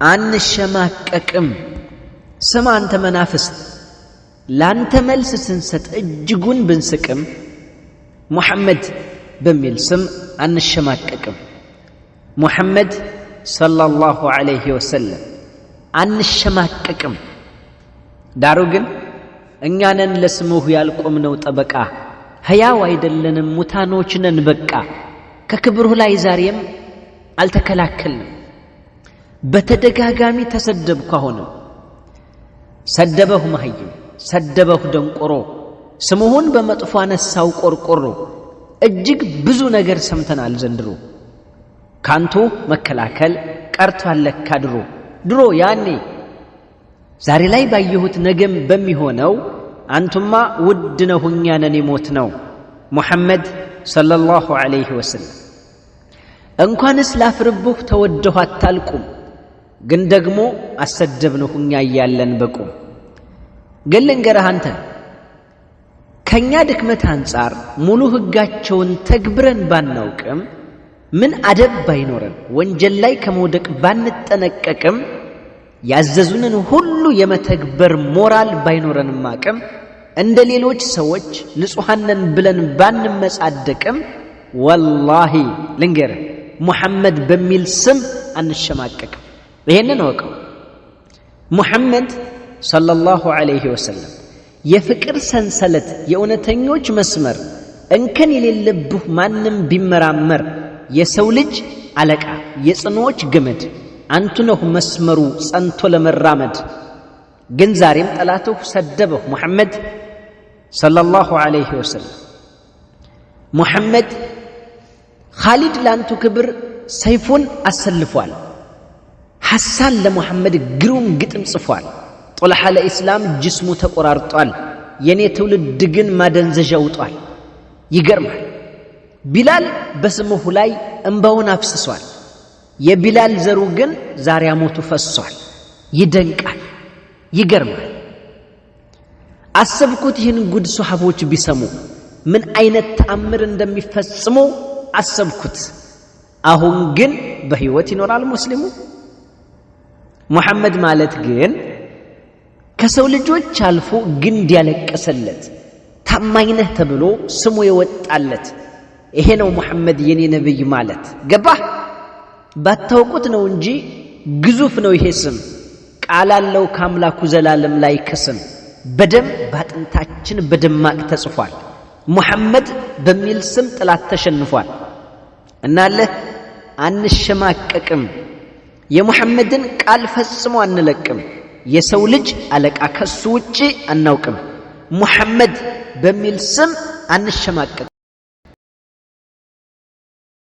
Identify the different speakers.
Speaker 1: አንሸማቀቅም። ስማ አንተ መናፍስት ላንተ መልስ ስንሰጥ እጅጉን ብንስቅም ሙሐመድ በሚል ስም አንሸማቀቅም። ሙሐመድ ሰለላሁ ዐለይሂ ወሰለም አንሸማቀቅም። ዳሩ ግን እኛንን ለስሙህ ያልቆምነው ጠበቃ ሕያው አይደለንም ሙታኖች ነን በቃ። ከክብሩ ላይ ዛሬም አልተከላከልንም። በተደጋጋሚ ተሰደብኩ። አሁንም ሰደበሁ መሃይም፣ ሰደበሁ ደንቆሮ፣ ስሙሁን በመጥፎ አነሳው ቆርቆሮ። እጅግ ብዙ ነገር ሰምተናል ዘንድሮ። ካንቱ መከላከል ቀርቷል ለካ ድሮ ያኔ ዛሬ ላይ ባየሁት ነገም በሚሆነው አንቱማ ውድ ነው እኛ ነን የሞት ነው። ሙሐመድ ሰለላሁ ዐለይሂ ወሰለም እንኳንስ ላፍርብህ ተወደሁ አታልቁም። ግን ደግሞ አሰደብንሁ እኛ እያለን በቁም። ግን ልንገርህ አንተ ከኛ ድክመት አንጻር ሙሉ ሕጋቸውን ተግብረን ባናውቅም ምን አደብ ባይኖረን ወንጀል ላይ ከመውደቅ ባንጠነቀቅም ያዘዙንን ሁሉ የመተግበር ሞራል ባይኖረንም አቅም እንደ ሌሎች ሰዎች ንጹሐንን ብለን ባንመጻደቅም ወላሂ ልንገርህ ሙሐመድ በሚል ስም አንሸማቀቅም። ይሄንን ወቀው ሙሐመድ ሰለላሁ ዐለይሂ ወሰለም የፍቅር ሰንሰለት የእውነተኞች መስመር እንከን የሌለብህ ማንም ቢመራመር የሰው ልጅ አለቃ የጽኖች ገመድ አንቱ ነህ መስመሩ ጸንቶ ለመራመድ። ግን ዛሬም ጠላትህ ሰደበህ ሙሐመድ ሰለላሁ ዐለይሂ ወሰለም። ሙሐመድ ኻሊድ ላንቱ ክብር ሰይፉን አሰልፏል። ሐሳን ለሙሐመድ ግሩም ግጥም ጽፏል። ጦልሓ ለኢስላም ጅስሙ ተቆራርጧል። የኔ ትውልድ ግን ማደንዘዣ ውጧል። ይገርማል ቢላል በስሙሁ ላይ እንባውን አፍስሷል። የቢላል ዘሩ ግን ዛሬ አሞቱ ፈሷል። ይደንቃል ይገርማል። አሰብኩት ይህን ጉድ ሱሐቦች ቢሰሙ ምን አይነት ተአምር እንደሚፈጽሙ አሰብኩት። አሁን ግን በህይወት ይኖራል ሙስሊሙ። ሙሐመድ ማለት ግን ከሰው ልጆች አልፎ ግንድ ያለቀሰለት ታማኝ ነህ ተብሎ ስሙ የወጣለት ይሄ ነው ሙሐመድ የኔ ነብይ ማለት። ገባህ? ባታውቁት ነው እንጂ ግዙፍ ነው ይሄ ስም። ቃል አለው ከአምላኩ ዘላለም ላይ ከስም በደም ባጥንታችን በደማቅ ተጽፏል። ሙሐመድ በሚል ስም ጥላት ተሸንፏል። እናለህ አንሸማቀቅም። የሙሐመድን ቃል ፈጽሞ አንለቅም። የሰው ልጅ አለቃ ከሱ ውጪ አናውቅም። ሙሐመድ በሚል ስም አንሸማቀቅም።